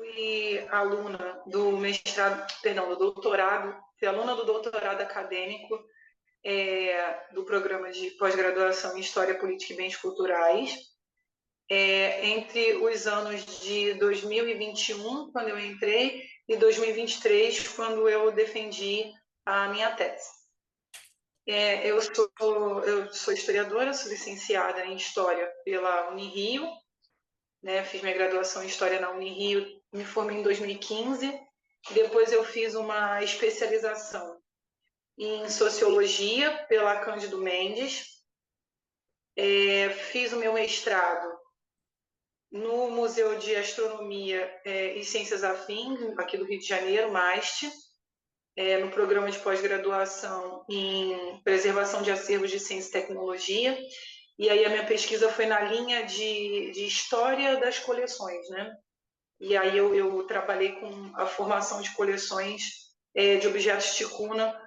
fui aluna do mestrado, perdão, do doutorado, fui aluna do doutorado acadêmico do programa de pós-graduação em História, Política e Bens Culturais, entre os anos de 2021, quando eu entrei, e 2023, quando eu defendi a minha tese. Eu sou historiadora, sou licenciada em História pela Unirio, né? Fiz minha graduação em História na Unirio, me formei em 2015, depois eu fiz uma especialização em Sociologia pela Cândido Mendes, fiz o meu mestrado no Museu de Astronomia e Ciências Afins, aqui do Rio de Janeiro, MAST, no programa de pós-graduação em Preservação de Acervos de Ciência e Tecnologia, e aí a minha pesquisa foi na linha de História das Coleções, né? E aí eu trabalhei com a formação de coleções de objetos ticuna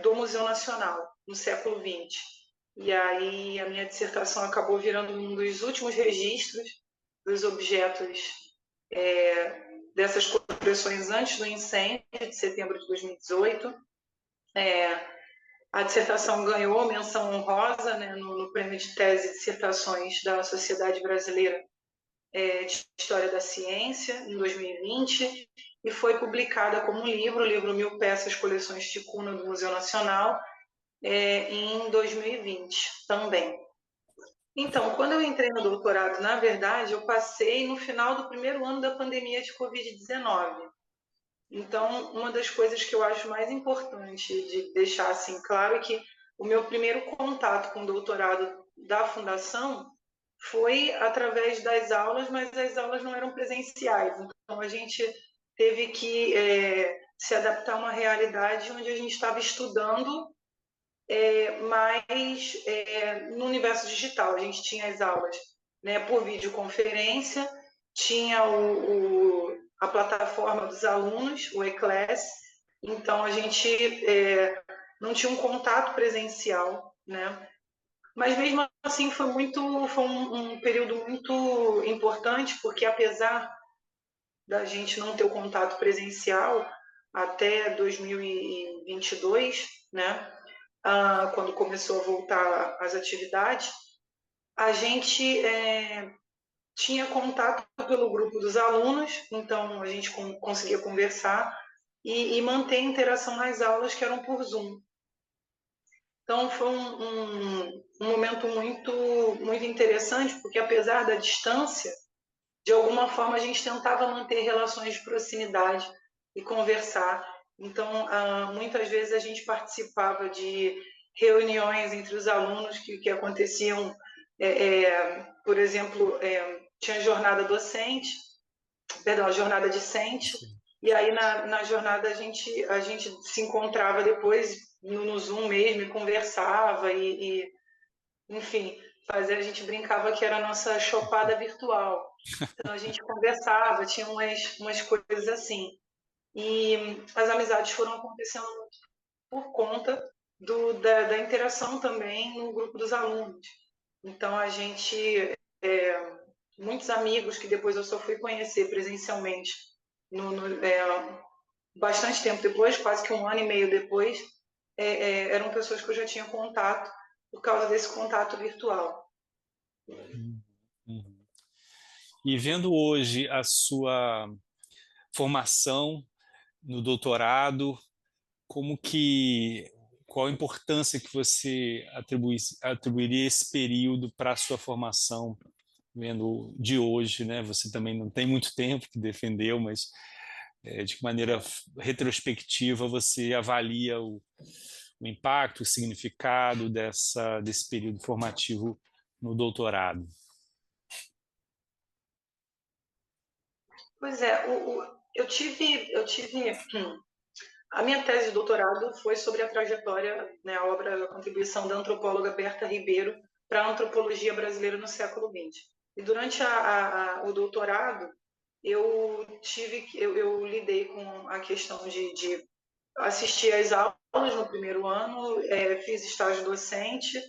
do Museu Nacional, no século XX. E aí a minha dissertação acabou virando um dos últimos registros dos objetos dessas coleções antes do incêndio de setembro de 2018. A dissertação ganhou menção honrosa, né, no prêmio de tese e dissertações da Sociedade Brasileira de História da Ciência, em 2020, e foi publicada como um livro, o livro 1000 Peças, Coleções Ticuna do Museu Nacional, em 2020 também. Então, quando eu entrei no doutorado, na verdade, eu passei no final do primeiro ano da pandemia de Covid-19. Então, uma das coisas que eu acho mais importante de deixar assim claro é que o meu primeiro contato com o doutorado da Fundação foi através das aulas, mas as aulas não eram presenciais. Então, a gente teve que se adaptar a uma realidade onde a gente estava estudando mas no universo digital. A gente tinha as aulas, né, por videoconferência, tinha a plataforma dos alunos, o eClass, então a gente não tinha um contato presencial, né? Mas mesmo assim foi um período muito importante, porque apesar da gente não ter o contato presencial até 2022, né? Quando começou a voltar às atividades, a gente tinha contato pelo grupo dos alunos, então a gente conseguia conversar e manter a interação nas aulas que eram por Zoom. Então foi um momento muito interessante, porque apesar da distância, de alguma forma a gente tentava manter relações de proximidade e conversar. Então, muitas vezes a gente participava de reuniões entre os alunos que aconteciam, por exemplo, tinha jornada docente, perdão, jornada discente, e aí na jornada a gente se encontrava depois no Zoom mesmo e conversava enfim, a gente brincava que era a nossa chopada virtual. Então a gente conversava, tinha umas coisas assim. E as amizades foram acontecendo por conta da interação também no grupo dos alunos. Então a gente, muitos amigos que depois eu só fui conhecer presencialmente bastante tempo depois, quase que um ano e meio depois, eram pessoas que eu já tinha contato por causa desse contato virtual. Uhum. E vendo hoje a sua formação no doutorado, qual a importância que você atribuiria esse período para a sua formação, vendo de hoje, né? Você também não tem muito tempo que defendeu, mas de que maneira retrospectiva você avalia o impacto, o significado desse período formativo no doutorado? Pois é, eu tive a minha tese de doutorado foi sobre a trajetória, né, a obra, a contribuição da antropóloga Berta Ribeiro para a antropologia brasileira no século XX. E durante o doutorado, eu lidei com a questão de assistir às aulas no primeiro ano, fiz estágio docente,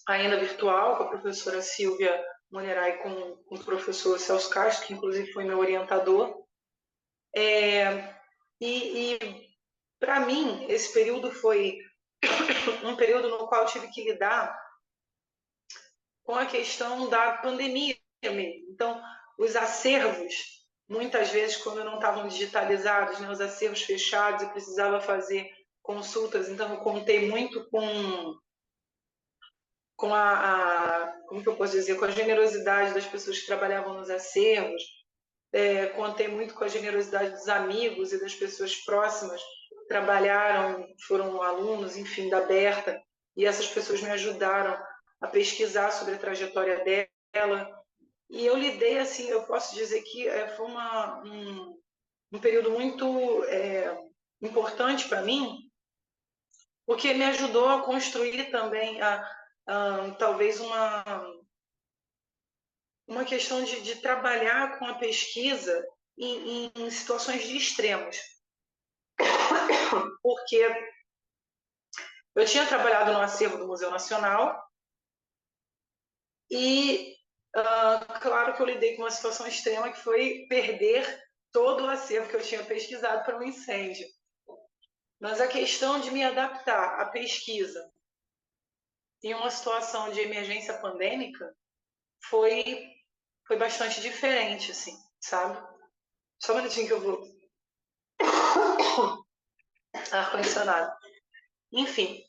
ainda virtual, com a professora Silvia Monerai com o professor Celso Castro, que inclusive foi meu orientador. E para mim, esse período foi um período no qual tive que lidar com a questão da pandemia mesmo. Então, os acervos, muitas vezes, quando não estavam digitalizados, né, os acervos fechados, eu precisava fazer consultas, então eu contei muito com como que eu posso dizer, com a generosidade das pessoas que trabalhavam nos acervos, contei muito com a generosidade dos amigos e das pessoas próximas que trabalharam, foram alunos, enfim, da Berta, e essas pessoas me ajudaram a pesquisar sobre a trajetória dela. E eu lidei, assim, eu posso dizer que foi um período muito importante para mim, porque me ajudou a construir também talvez uma questão de trabalhar com a pesquisa em situações de extremos. Porque eu tinha trabalhado no acervo do Museu Nacional e, claro que eu lidei com uma situação extrema que foi perder todo o acervo que eu tinha pesquisado para um incêndio. Mas a questão de me adaptar à pesquisa em uma situação de emergência pandêmica foi bastante diferente, assim, sabe? Só um minutinho que eu vou... Ar-condicionado. Enfim,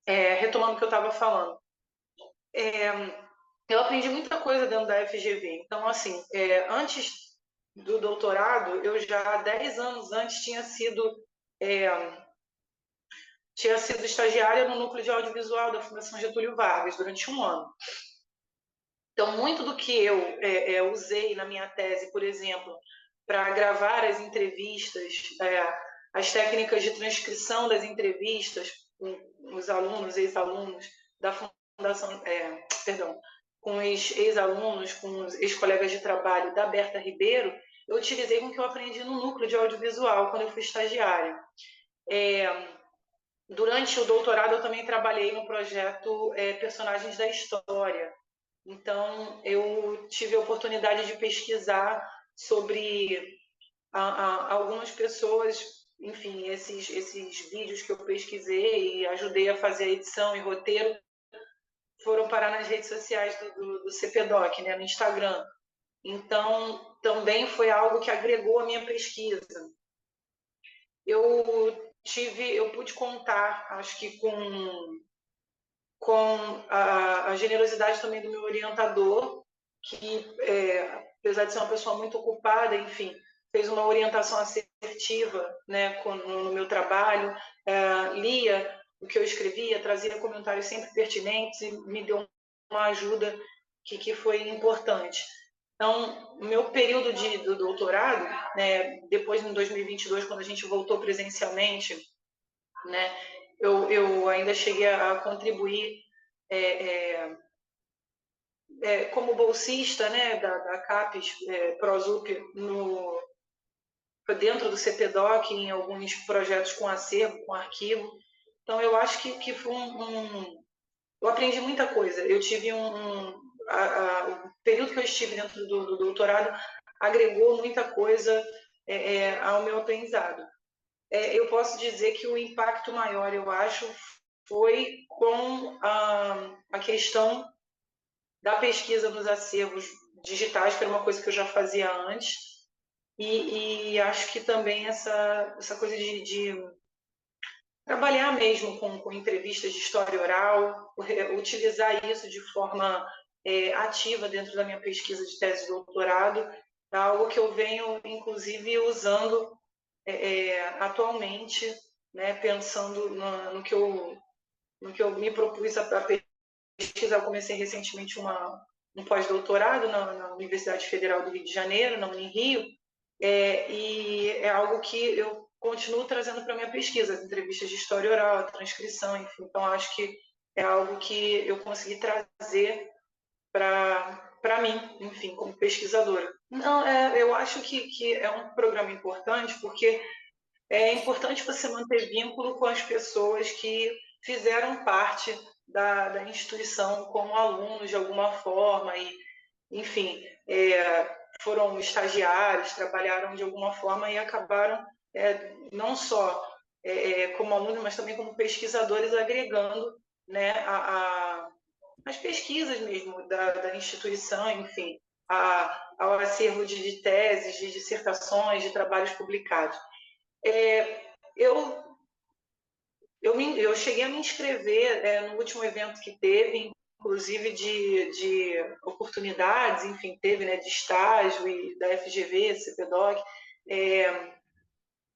retomando o que eu estava falando. Eu aprendi muita coisa dentro da FGV. Então, assim, antes do doutorado, eu já 10 anos antes tinha sido estagiária no núcleo de audiovisual da Fundação Getúlio Vargas durante um ano. Então, muito do que eu usei na minha tese, por exemplo, para gravar as entrevistas, as técnicas de transcrição das entrevistas com os alunos, ex-alunos da Fundação, com os ex-alunos, com os ex-colegas de trabalho da Berta Ribeiro, eu utilizei com o que eu aprendi no núcleo de audiovisual, quando eu fui estagiária. Durante o doutorado, eu também trabalhei no projeto Personagens da História. Então, eu tive a oportunidade de pesquisar sobre algumas pessoas, enfim, esses vídeos que eu pesquisei e ajudei a fazer a edição e roteiro, foram parar nas redes sociais do CPDOC, né, no Instagram. Então, também foi algo que agregou a minha pesquisa. Eu pude contar, acho que com a generosidade também do meu orientador, que, apesar de ser uma pessoa muito ocupada, enfim, fez uma orientação assertiva, né, no meu trabalho, lia o que eu escrevia, trazia comentários sempre pertinentes e me deu uma ajuda que foi importante. Então, o meu período do doutorado, né, depois em 2022, quando a gente voltou presencialmente, né, eu ainda cheguei a contribuir como bolsista, né, da CAPES, ProSUP, dentro do CPDOC, em alguns projetos com acervo, com arquivo. Então, eu acho que foi eu aprendi muita coisa. Eu tive o período que eu estive dentro do doutorado agregou muita coisa ao meu aprendizado. Eu posso dizer que o impacto maior, eu acho, foi com a questão da pesquisa nos acervos digitais, que era uma coisa que eu já fazia antes, e acho que também essa coisa de trabalhar mesmo com entrevistas de história oral, utilizar isso de forma ativa dentro da minha pesquisa de tese de doutorado, é algo que eu venho, inclusive, usando atualmente, né, pensando no que eu me propus a pesquisar. Eu comecei recentemente um pós-doutorado na Universidade Federal do Rio de Janeiro, na Unirio, e é algo que eu continuo trazendo para minha pesquisa, as entrevistas de história oral, a transcrição, enfim. Então, acho que é algo que eu consegui trazer para mim, enfim, como pesquisadora. Não, eu acho que é um programa importante, porque é importante você manter vínculo com as pessoas que fizeram parte da instituição como alunos de alguma forma enfim, foram estagiários, trabalharam de alguma forma e acabaram não só como alunos, mas também como pesquisadores, agregando, né, as pesquisas mesmo da instituição, enfim, ao acervo de teses, de dissertações, de trabalhos publicados. Eu cheguei a me inscrever no último evento que teve, inclusive de oportunidades, enfim, teve, né, de estágio e da FGV, CPDOC,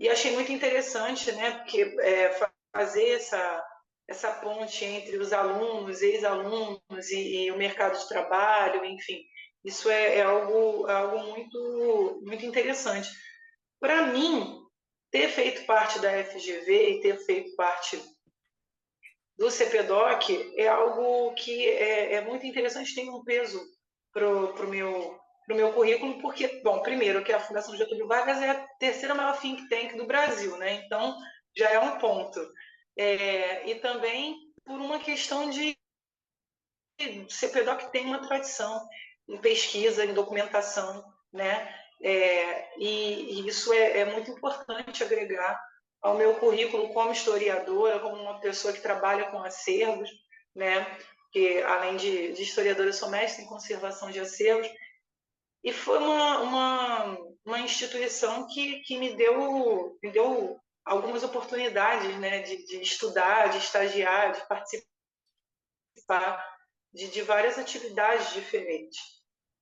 e achei muito interessante, né, porque fazer essa ponte entre os alunos, ex-alunos e o mercado de trabalho, enfim, isso é algo muito, muito interessante. Para mim, ter feito parte da FGV e ter feito parte do CPDOC é algo que é muito interessante, tem um peso para o meu currículo, porque, bom, primeiro, que a Fundação Getúlio Vargas é a terceira maior think tank do Brasil, né? Então, já é um ponto. E também por uma questão de o CPDOC tem uma tradição em pesquisa, em documentação, né? E isso é muito importante agregar ao meu currículo como historiadora, como uma pessoa que trabalha com acervos, né? Que além de historiadora, eu sou mestre em conservação de acervos. E foi uma instituição que me deu algumas oportunidades, né? De estudar, de estagiar, de participar de várias atividades diferentes.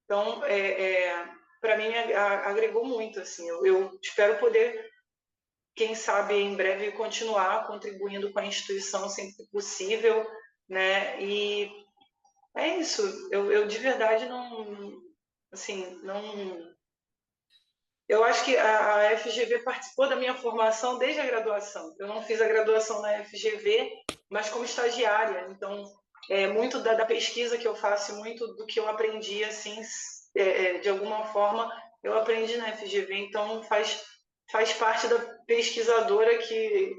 Então, para mim, agregou muito. Assim, eu espero poder, quem sabe, em breve, continuar contribuindo com a instituição sempre que possível, né? E é isso. Eu de verdade não, assim, não. Eu acho que a FGV participou da minha formação desde a graduação. Eu não fiz a graduação na FGV, mas como estagiária. Então, muito da pesquisa que eu faço, muito do que eu aprendi, assim, de alguma forma, eu aprendi na FGV. Então, faz parte da pesquisadora que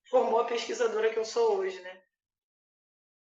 formou a pesquisadora que eu sou hoje, né?